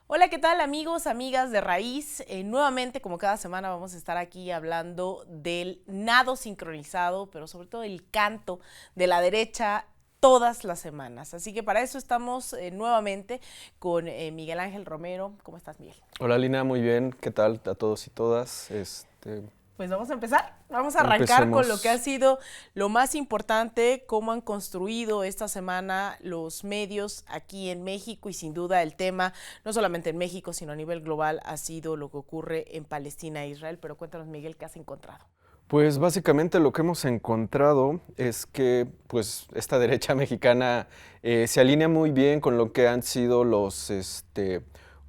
Hola, ¿qué tal amigos, amigas de Raíz? Nuevamente, como cada semana, vamos a estar aquí hablando del nado sincronizado, pero sobre todo el canto de la derecha todas las semanas. Así que para eso estamos nuevamente con Miguel Ángel Romero. ¿Cómo estás, Miguel? Hola Lina, muy bien. ¿Qué tal a todos y todas? Pues vamos a empezar, vamos a arrancar con lo que ha Empecemos. sido lo más importante, cómo han construido esta semana los medios aquí en México y sin duda el tema, no solamente en México, sino a nivel global, ha sido lo que ocurre en Palestina e Israel. Pero cuéntanos, Miguel, ¿qué has encontrado? Pues básicamente lo que hemos encontrado es que pues esta derecha mexicana se alinea muy bien con lo que han sido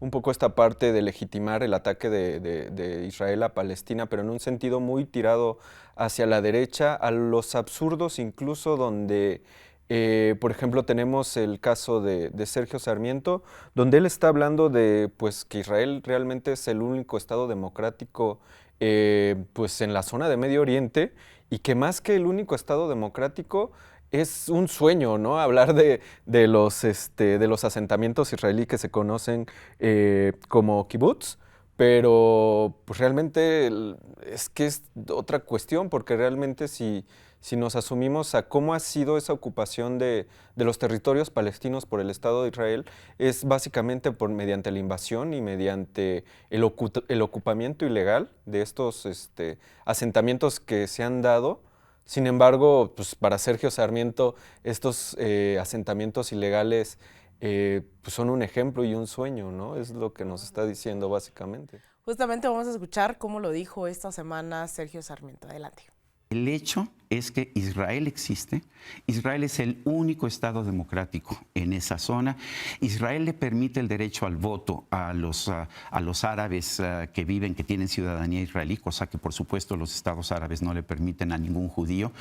un poco esta parte de legitimar el ataque de Israel a Palestina, pero en un sentido muy tirado hacia la derecha, a los absurdos incluso donde por ejemplo, tenemos el caso de Sergio Sarmiento, donde él está hablando de pues, que Israel realmente es el único Estado democrático pues, en la zona de Medio Oriente y que más que el único Estado democrático es un sueño, ¿no? Hablar de los asentamientos israelíes que se conocen como kibbutz, pero pues realmente es que es otra cuestión, porque realmente si nos asumimos a cómo ha sido esa ocupación de los territorios palestinos por el Estado de Israel, es básicamente mediante la invasión y mediante el ocupamiento ilegal de estos asentamientos que se han dado. Sin embargo, pues para Sergio Sarmiento, estos asentamientos ilegales pues son un ejemplo y un sueño, ¿no? Es lo que nos está diciendo básicamente. Justamente vamos a escuchar cómo lo dijo esta semana Sergio Sarmiento. Adelante. El hecho es que Israel existe. Israel es el único Estado democrático en esa zona. Israel le permite el derecho al voto a los árabes que viven, que tienen ciudadanía israelí, cosa que por supuesto los estados árabes no le permiten a ningún judío.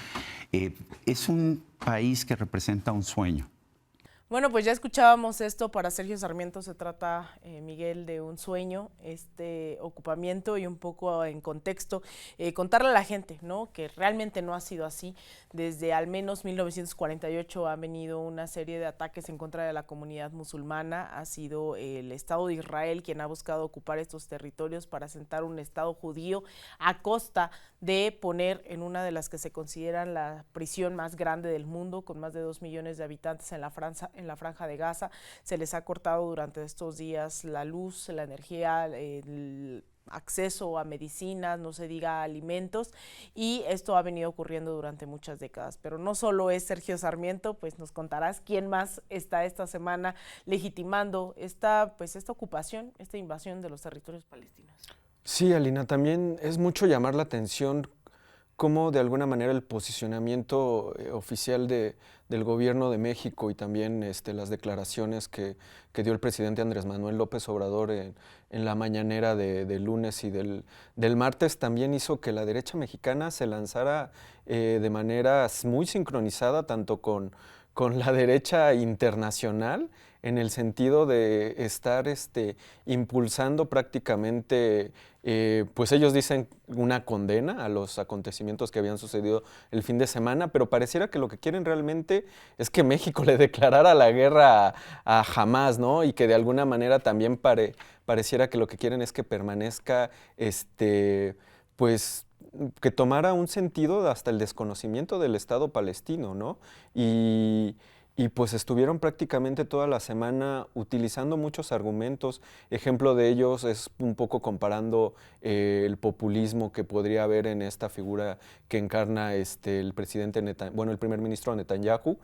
Es un país que representa un sueño. Bueno, pues ya escuchábamos esto. Para Sergio Sarmiento se trata, Miguel, de un sueño, este ocupamiento, y un poco en contexto, contarle a la gente, ¿no?, que realmente no ha sido así. Desde al menos 1948 ha venido una serie de ataques en contra de la comunidad musulmana. Ha sido el Estado de Israel quien ha buscado ocupar estos territorios para asentar un Estado judío a costa de poner en una de las que se consideran la prisión más grande del mundo, con más de 2 millones de habitantes en la Franja de Gaza. Se les ha cortado durante estos días la luz, la energía, el acceso a medicinas, no se diga alimentos, y esto ha venido ocurriendo durante muchas décadas. Pero no solo es Sergio Sarmiento, pues nos contarás quién más está esta semana legitimando esta ocupación, esta invasión de los territorios palestinos. Sí, Alina, también es mucho llamar la atención cómo de alguna manera el posicionamiento oficial del gobierno de México y también las declaraciones que dio el presidente Andrés Manuel López Obrador en la mañanera del lunes y del martes también hizo que la derecha mexicana se lanzara de manera muy sincronizada tanto con la derecha internacional, en el sentido de estar impulsando prácticamente, pues ellos dicen una condena a los acontecimientos que habían sucedido el fin de semana, pero pareciera que lo que quieren realmente es que México le declarara la guerra a Hamás, ¿no? Y que de alguna manera también pareciera que lo que quieren es que permanezca, pues que tomara un sentido hasta el desconocimiento del Estado palestino, ¿no? Y pues estuvieron prácticamente toda la semana utilizando muchos argumentos. Ejemplo de ellos es un poco comparando el populismo que podría haber en esta figura que encarna el presidente el primer ministro Netanyahu,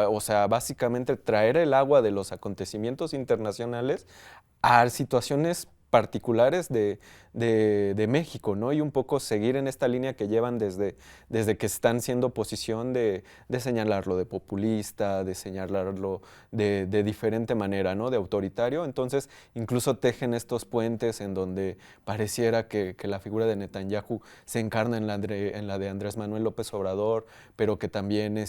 o sea, básicamente traer el agua de los acontecimientos internacionales a situaciones particulares de México, ¿no? Y un poco seguir en esta línea que llevan desde que están siendo oposición de señalarlo de populista, de señalarlo de diferente manera, ¿no? De autoritario. Entonces, incluso tejen estos puentes en donde pareciera que la figura de Netanyahu se encarna en la de Andrés Manuel López Obrador, pero que también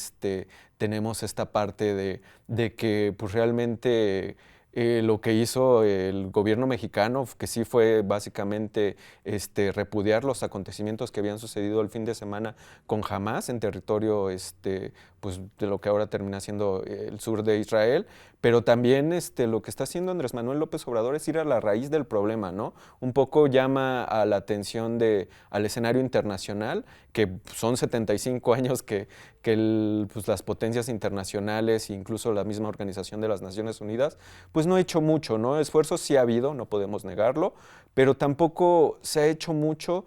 tenemos esta parte de que pues realmente lo que hizo el gobierno mexicano, que sí fue básicamente repudiar los acontecimientos que habían sucedido el fin de semana con Hamás en territorio pues, de lo que ahora termina siendo el sur de Israel, pero también lo que está haciendo Andrés Manuel López Obrador es ir a la raíz del problema, ¿no? Un poco llama a la atención al escenario internacional, que son 75 años que pues, las potencias internacionales, incluso la misma Organización de las Naciones Unidas, pues no ha hecho mucho, ¿no? Esfuerzos sí ha habido, no podemos negarlo, pero tampoco se ha hecho mucho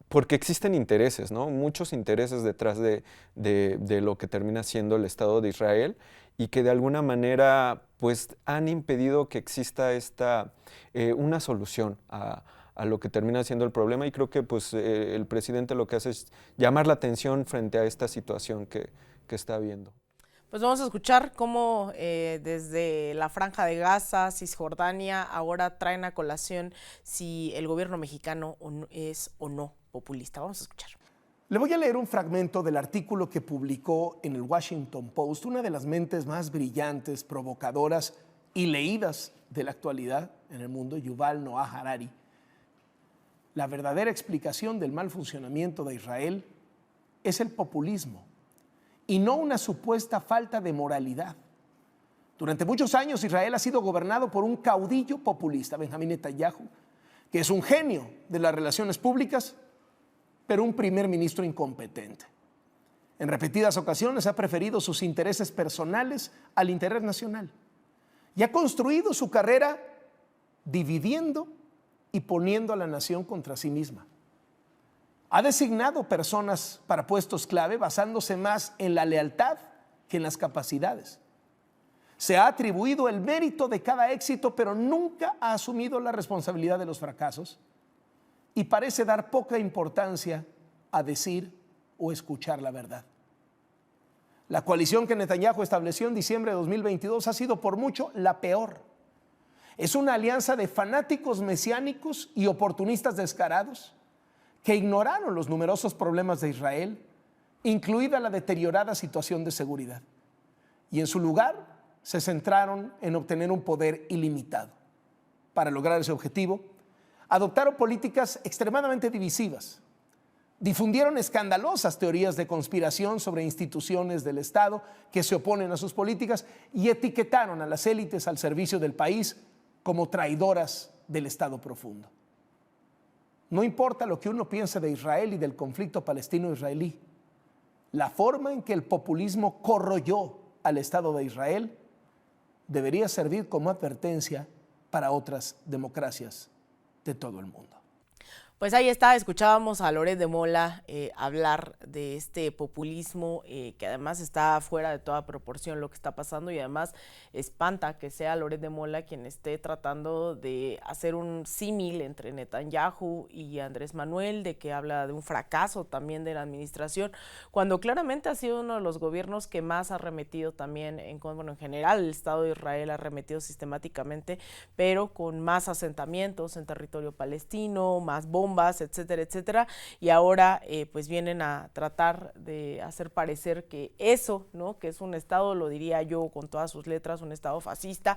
porque existen intereses, ¿no? Muchos intereses detrás de lo que termina siendo el Estado de Israel y que de alguna manera pues han impedido que exista una solución a lo que termina siendo el problema, y creo que pues el presidente lo que hace es llamar la atención frente a esta situación que está habiendo. Pues vamos a escuchar cómo desde la Franja de Gaza, Cisjordania, ahora traen a colación si el gobierno mexicano es o no populista. Vamos a escuchar. Le voy a leer un fragmento del artículo que publicó en el Washington Post una de las mentes más brillantes, provocadoras y leídas de la actualidad en el mundo, Yuval Noah Harari. La verdadera explicación del mal funcionamiento de Israel es el populismo y no una supuesta falta de moralidad. Durante muchos años Israel ha sido gobernado por un caudillo populista, Benjamín Netanyahu, que es un genio de las relaciones públicas, pero un primer ministro incompetente. En repetidas ocasiones ha preferido sus intereses personales al interés nacional y ha construido su carrera dividiendo y poniendo a la nación contra sí misma. Ha designado personas para puestos clave basándose más en la lealtad que en las capacidades. Se ha atribuido el mérito de cada éxito, pero nunca ha asumido la responsabilidad de los fracasos y parece dar poca importancia a decir o escuchar la verdad. La coalición que Netanyahu estableció en diciembre de 2022 ha sido por mucho la peor. Es una alianza de fanáticos mesiánicos y oportunistas descarados que ignoraron los numerosos problemas de Israel, incluida la deteriorada situación de seguridad, y en su lugar se centraron en obtener un poder ilimitado. Para lograr ese objetivo, adoptaron políticas extremadamente divisivas, difundieron escandalosas teorías de conspiración sobre instituciones del Estado que se oponen a sus políticas y etiquetaron a las élites al servicio del país como traidoras del Estado profundo. No importa lo que uno piense de Israel y del conflicto palestino-israelí, la forma en que el populismo corroyó al Estado de Israel debería servir como advertencia para otras democracias de todo el mundo. Pues ahí está, escuchábamos a Loret de Mola hablar de este populismo que además está fuera de toda proporción lo que está pasando, y además espanta que sea Loret de Mola quien esté tratando de hacer un símil entre Netanyahu y Andrés Manuel, de que habla de un fracaso también de la administración, cuando claramente ha sido uno de los gobiernos que más ha arremetido también, en general el Estado de Israel ha arremetido sistemáticamente, pero con más asentamientos en territorio palestino, más bombas, etcétera, etcétera, y ahora pues vienen a tratar de hacer parecer que eso, ¿no?, que es un Estado, lo diría yo con todas sus letras, un Estado fascista,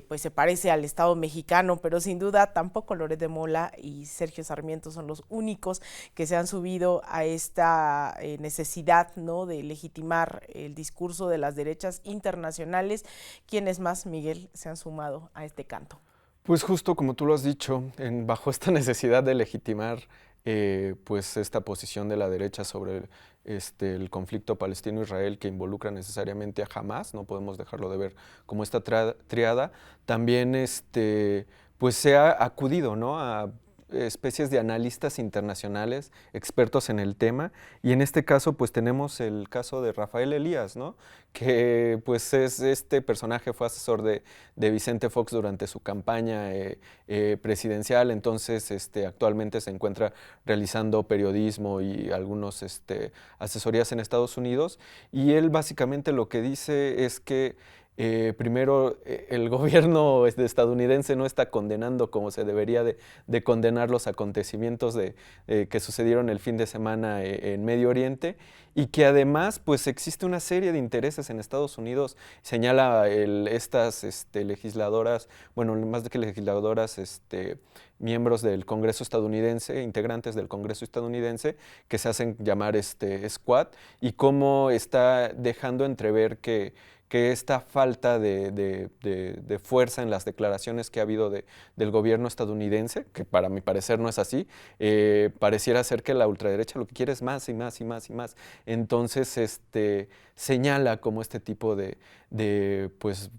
pues se parece al Estado mexicano, pero sin duda tampoco Loret de Mola y Sergio Sarmiento son los únicos que se han subido a esta necesidad, ¿no?, de legitimar el discurso de las derechas internacionales. ¿Quiénes más, Miguel, se han sumado a este canto? Pues justo como tú lo has dicho, bajo esta necesidad de legitimar pues esta posición de la derecha sobre el conflicto palestino-israel que involucra necesariamente a Hamás, no podemos dejarlo de ver como esta triada, también pues se ha acudido, ¿no?, a especies de analistas internacionales, expertos en el tema, y en este caso pues tenemos el caso de Rafael Elías, ¿no?, que pues este personaje fue asesor de Vicente Fox durante su campaña presidencial, entonces actualmente se encuentra realizando periodismo y algunos asesorías en Estados Unidos, y él básicamente lo que dice es que primero, el gobierno estadounidense no está condenando como se debería de condenar los acontecimientos que sucedieron el fin de semana en Medio Oriente, y que además pues existe una serie de intereses en Estados Unidos, señala estas legisladoras, bueno, más que legisladoras, miembros del Congreso estadounidense, integrantes del Congreso estadounidense, que se hacen llamar Squad, y cómo está dejando entrever que esta falta de fuerza en las declaraciones que ha habido del gobierno estadounidense, que para mi parecer no es así, pareciera ser que la ultraderecha lo que quiere es más y más y más y más. Entonces, señala como este tipo pues,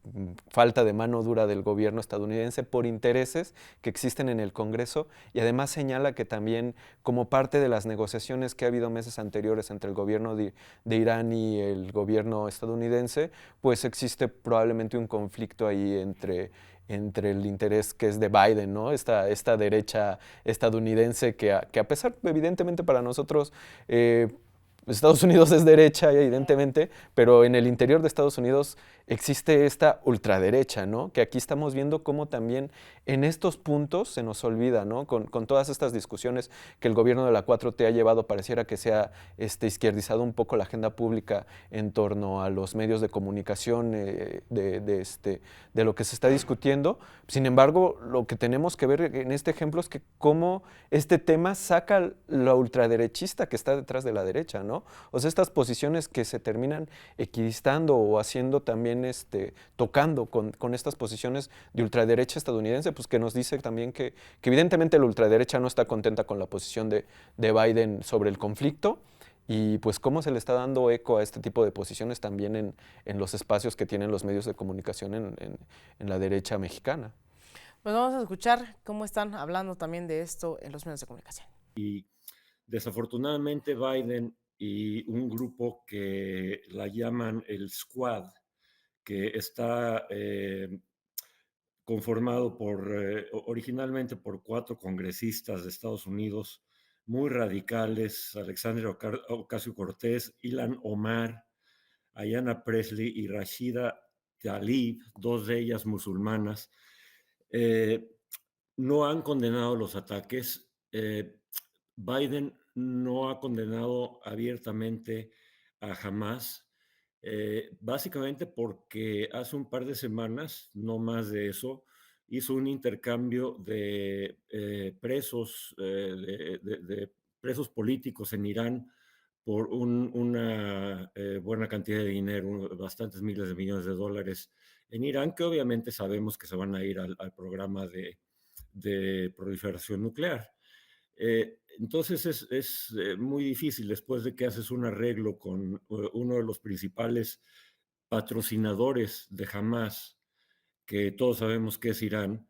falta de mano dura del gobierno estadounidense por intereses que existen en el Congreso, y además señala que también como parte de las negociaciones que ha habido meses anteriores entre el gobierno de Irán y el gobierno estadounidense, pues existe probablemente un conflicto ahí entre el interés que es de Biden, ¿no? Esta derecha estadounidense que a pesar, evidentemente para nosotros, Estados Unidos es derecha, evidentemente, pero en el interior de Estados Unidos existe esta ultraderecha, ¿no? Que aquí estamos viendo cómo también en estos puntos se nos olvida, ¿no? Con todas estas discusiones que el gobierno de la 4T ha llevado, pareciera que se ha izquierdizado un poco la agenda pública en torno a los medios de comunicación de lo que se está discutiendo. Sin embargo, lo que tenemos que ver en este ejemplo es que cómo este tema saca lo ultraderechista que está detrás de la derecha, ¿no? O sea, estas posiciones que se terminan equidistando o haciendo también, tocando con estas posiciones de ultraderecha estadounidense, pues que nos dice también que evidentemente la ultraderecha no está contenta con la posición de Biden sobre el conflicto, y pues cómo se le está dando eco a este tipo de posiciones también en los espacios que tienen los medios de comunicación en la derecha mexicana. Pues vamos a escuchar cómo están hablando también de esto en los medios de comunicación. Y desafortunadamente Biden y un grupo que la llaman el Squad, que está conformado originalmente por 4 congresistas de Estados Unidos muy radicales: Alexandria Ocasio-Cortez, Ilhan Omar, Ayanna Pressley y Rashida Tlaib, 2 de ellas musulmanas. No han condenado los ataques. Biden no ha condenado abiertamente a Hamás, básicamente porque hace un par de semanas, no más de eso, hizo un intercambio de presos, de presos políticos en Irán por una buena cantidad de dinero, bastantes miles de millones de dólares en Irán, que obviamente sabemos que se van a ir al programa de proliferación nuclear. Entonces es muy difícil, después de que haces un arreglo con uno de los principales patrocinadores de Hamás, que todos sabemos que es Irán.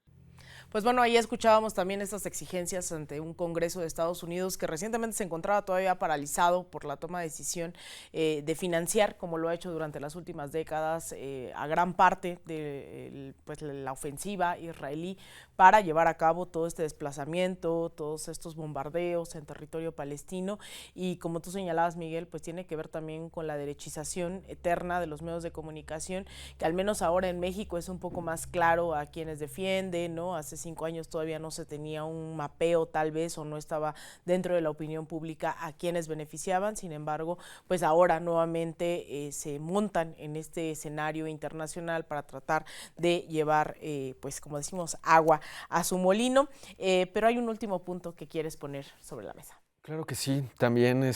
Pues bueno, ahí escuchábamos también estas exigencias ante un Congreso de Estados Unidos que recientemente se encontraba todavía paralizado por la toma de decisión de financiar, como lo ha hecho durante las últimas décadas, a gran parte de pues, la ofensiva israelí para llevar a cabo todo este desplazamiento, todos estos bombardeos en territorio palestino. Y como tú señalabas, Miguel, pues tiene que ver también con la derechización eterna de los medios de comunicación, que al menos ahora en México es un poco más claro a quienes defienden, ¿no? Hace 5 años todavía no se tenía un mapeo tal vez, o no estaba dentro de la opinión pública a quienes beneficiaban. Sin embargo, pues ahora nuevamente se montan en este escenario internacional para tratar de llevar, pues como decimos, agua a su molino. Pero hay un último punto que quieres poner sobre la mesa. Claro que sí, también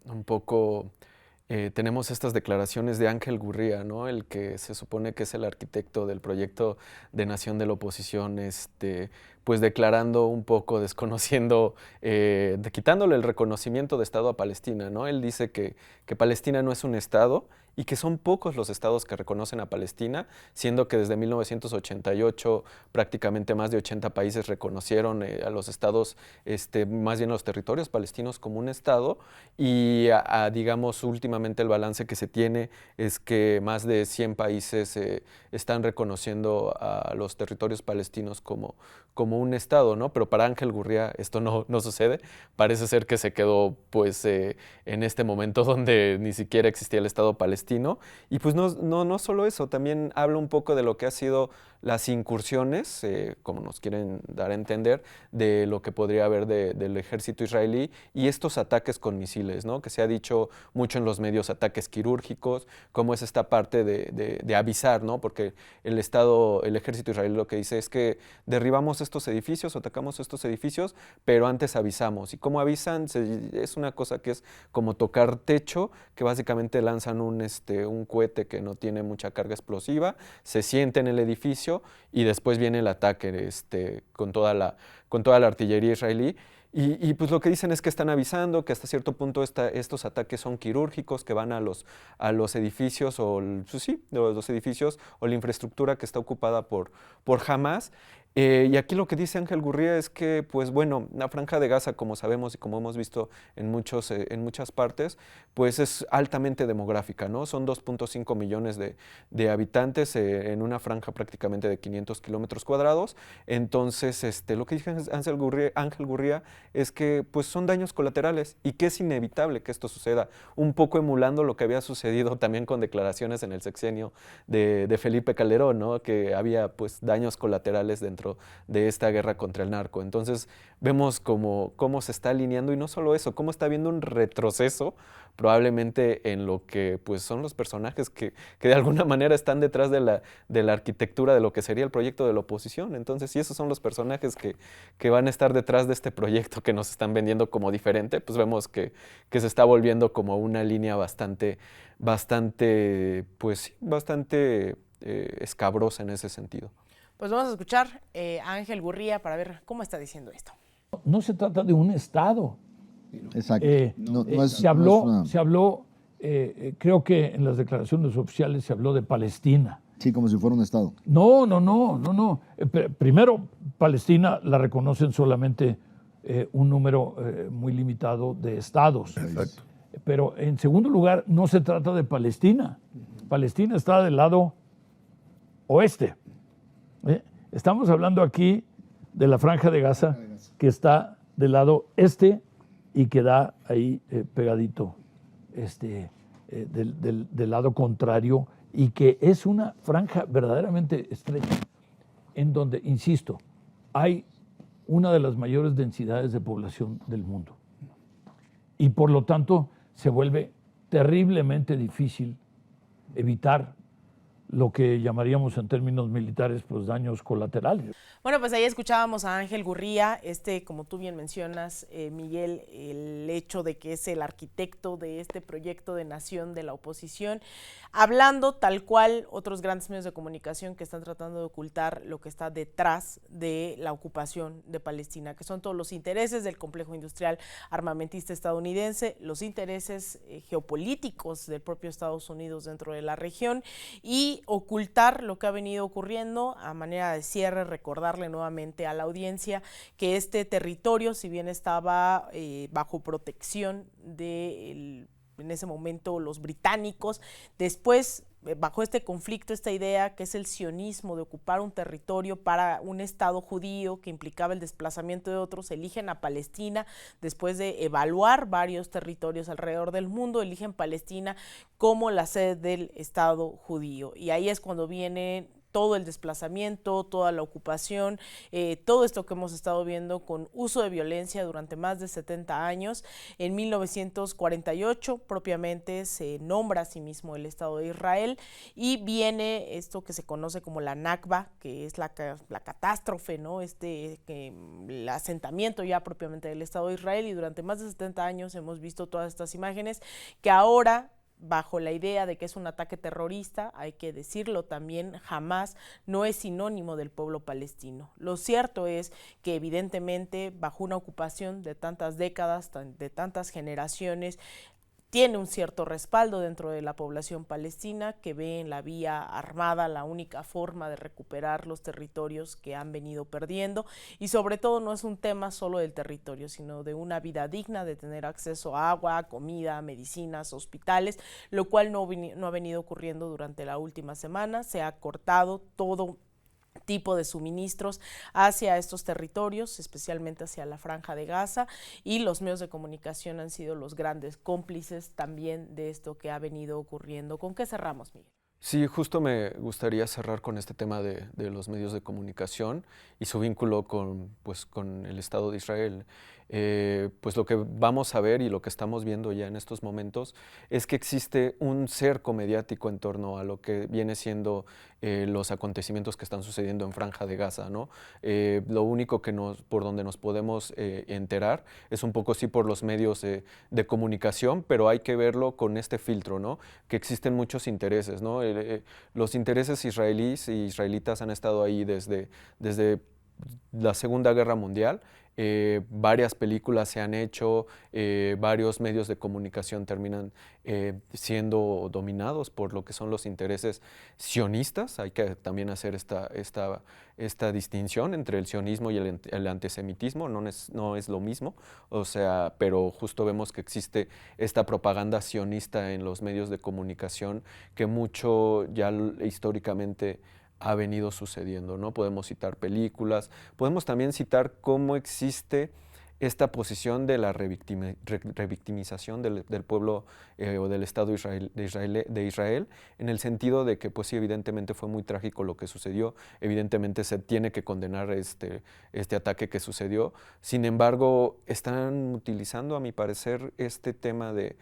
un poco tenemos estas declaraciones de Ángel Gurría, ¿no? El que se supone que es el arquitecto del proyecto de nación de la oposición, pues declarando un poco, desconociendo, quitándole el reconocimiento de Estado a Palestina, ¿no? Él dice que Palestina no es un Estado y que son pocos los estados que reconocen a Palestina, siendo que desde 1988 prácticamente más de 80 países reconocieron a los estados, más bien a los territorios palestinos como un estado, y digamos últimamente el balance que se tiene es que más de 100 países están reconociendo a los territorios palestinos como un estado, ¿no? Pero para Ángel Gurría esto no sucede. Parece ser que se quedó pues en este momento donde ni siquiera existía el Estado palestino, palestino. Y pues no solo eso, también habla un poco de lo que ha sido las incursiones, como nos quieren dar a entender, de lo que podría haber del ejército israelí y estos ataques con misiles, ¿no? Que se ha dicho mucho en los medios, ataques quirúrgicos, cómo es esta parte de avisar, ¿no? Porque el ejército israelí lo que dice es que derribamos estos edificios, atacamos estos edificios, pero antes avisamos. ¿Y cómo avisan? Es una cosa que es como tocar techo, que básicamente lanzan un cohete que no tiene mucha carga explosiva, se siente en el edificio y después viene el ataque con toda la artillería israelí. Y pues lo que dicen es que están avisando que hasta cierto punto estos ataques son quirúrgicos, que van a los edificios, los edificios o la infraestructura que está ocupada por Hamás. Y aquí lo que dice Ángel Gurría es que, pues bueno, la Franja de Gaza, como sabemos y como hemos visto en muchas partes, pues es altamente demográfica, ¿no? Son 2.5 millones de habitantes en una franja prácticamente de 500 kilómetros cuadrados. Entonces, lo que dice Ángel Gurría es que pues son daños colaterales y que es inevitable que esto suceda, un poco emulando lo que había sucedido también con declaraciones en el sexenio de Felipe Calderón, ¿no? Que había pues daños colaterales dentro de esta guerra contra el narco. Entonces vemos cómo se está alineando y no solo eso, cómo está habiendo un retroceso probablemente en lo que pues son los personajes que de alguna manera están detrás de la arquitectura de lo que sería el proyecto de la oposición. Entonces, si esos son los personajes que van a estar detrás de este proyecto que nos están vendiendo como diferente, pues vemos que se está volviendo como una línea bastante escabrosa en ese sentido. Pues vamos a escuchar a Ángel Gurría para ver cómo está diciendo esto. No se trata de un Estado. Exacto. Se habló, creo que en las declaraciones oficiales se habló de Palestina. Sí, como si fuera un Estado. No. Primero, Palestina la reconocen solamente un número muy limitado de estados. Exacto. Pero en segundo lugar, no se trata de Palestina. Palestina está del lado oeste. Estamos hablando aquí de la Franja de Gaza, que está del lado este y que da ahí pegadito del lado contrario, y que es una franja verdaderamente estrecha, en donde, insisto, hay una de las mayores densidades de población del mundo. Y por lo tanto se vuelve terriblemente difícil evitar lo que llamaríamos en términos militares, pues daños colaterales. Bueno, pues ahí escuchábamos a Ángel Gurría, como tú bien mencionas, Miguel, el hecho de que es el arquitecto de este proyecto de nación de la oposición, hablando tal cual otros grandes medios de comunicación que están tratando de ocultar lo que está detrás de la ocupación de Palestina, que son todos los intereses del complejo industrial armamentista estadounidense, los intereses geopolíticos del propio Estados Unidos dentro de la región, y ocultar lo que ha venido ocurriendo. A manera de cierre, recordarle nuevamente a la audiencia que este territorio, si bien estaba bajo protección de en ese momento los británicos, después bajo este conflicto, esta idea que es el sionismo de ocupar un territorio para un Estado judío que implicaba el desplazamiento de otros, eligen a Palestina después de evaluar varios territorios alrededor del mundo, eligen Palestina como la sede del Estado judío. Y ahí es cuando viene todo el desplazamiento, toda la ocupación, todo esto que hemos estado viendo con uso de violencia durante más de 70 años. En 1948 propiamente se nombra a sí mismo el Estado de Israel y viene esto que se conoce como la Nakba, que es la catástrofe, ¿no? El asentamiento ya propiamente del Estado de Israel, y durante más de 70 años hemos visto todas estas imágenes que ahora, bajo la idea de que es un ataque terrorista, hay que decirlo también, Hamás no es sinónimo del pueblo palestino. Lo cierto es que evidentemente bajo una ocupación de tantas décadas, de tantas generaciones, tiene un cierto respaldo dentro de la población palestina, que ve en la vía armada la única forma de recuperar los territorios que han venido perdiendo, y sobre todo no es un tema solo del territorio, sino de una vida digna, de tener acceso a agua, comida, medicinas, hospitales, lo cual no ha venido ocurriendo durante la última semana. Se ha cortado tipo de suministros hacia estos territorios, especialmente hacia la Franja de Gaza, y los medios de comunicación han sido los grandes cómplices también de esto que ha venido ocurriendo. ¿Con qué cerramos, Miguel? Sí, justo me gustaría cerrar con este tema de los medios de comunicación y su vínculo pues, con el Estado de Israel. Pues lo que vamos a ver y lo que estamos viendo ya en estos momentos es que existe un cerco mediático en torno a lo que viene siendo los acontecimientos que están sucediendo en Franja de Gaza, ¿no? Lo único por donde nos podemos enterar es un poco sí por los medios de comunicación, pero hay que verlo con este filtro, ¿no? Que existen muchos intereses, ¿no? Los intereses israelíes y israelitas han estado ahí desde la Segunda Guerra Mundial. Varias películas se han hecho, varios medios de comunicación terminan siendo dominados por lo que son los intereses sionistas. Hay que también hacer esta distinción entre el sionismo y el antisemitismo, no es lo mismo, o sea, pero justo vemos que existe esta propaganda sionista en los medios de comunicación que mucho ya históricamente ha venido sucediendo, ¿no? Podemos citar películas, podemos también citar cómo existe esta posición de la revictimización del pueblo o del Estado de Israel, en el sentido de que, pues sí, evidentemente fue muy trágico lo que sucedió, evidentemente se tiene que condenar este ataque que sucedió, sin embargo, están utilizando, a mi parecer, este tema de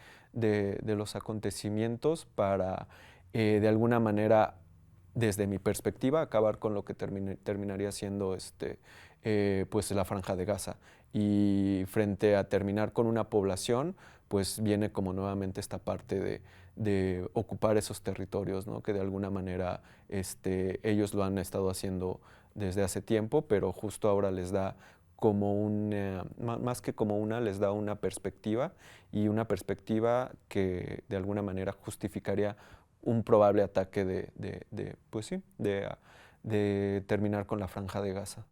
los acontecimientos para, de alguna manera, desde mi perspectiva, acabar con lo que terminaría siendo pues la Franja de Gaza. Y frente a terminar con una población, pues viene como nuevamente esta parte de ocupar esos territorios, ¿no? Que de alguna manera ellos lo han estado haciendo desde hace tiempo, pero justo ahora les da como más que como les da una perspectiva, y una perspectiva que de alguna manera justificaría un probable ataque pues sí, de terminar con la Franja de Gaza.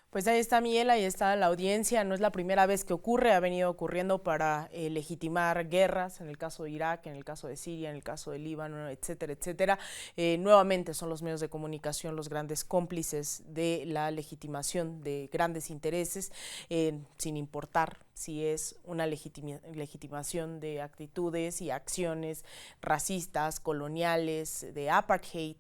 Pues ahí está, Miguel, ahí está la audiencia. No es la primera vez que ocurre, ha venido ocurriendo para legitimar guerras, en el caso de Irak, en el caso de Siria, en el caso de Líbano, etcétera, etcétera. Nuevamente son los medios de comunicación los grandes cómplices de la legitimación de grandes intereses, sin importar si es una legitimación de actitudes y acciones racistas, coloniales, de apartheid,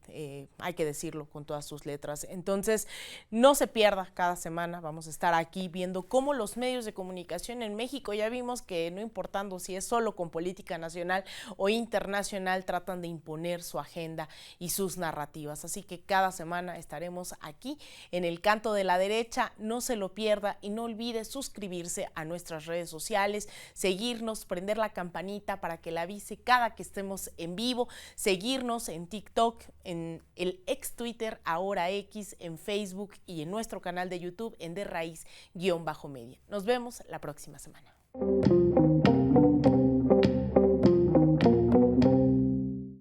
hay que decirlo con todas sus letras. Entonces, no se pierda cada semana, vamos a estar aquí viendo cómo los medios de comunicación en México, ya vimos que no importando si es solo con política nacional o internacional, tratan de imponer su agenda y sus narrativas. Así que cada semana estaremos aquí en El Canto de la Derecha, no se lo pierda y no olvide suscribirse a nuestras redes sociales, seguirnos, prender la campanita para que le avise cada que estemos en vivo, seguirnos en TikTok, en el ex Twitter, ahora X, en Facebook y en nuestro canal de YouTube en De Raíz-Media. Nos vemos la próxima semana.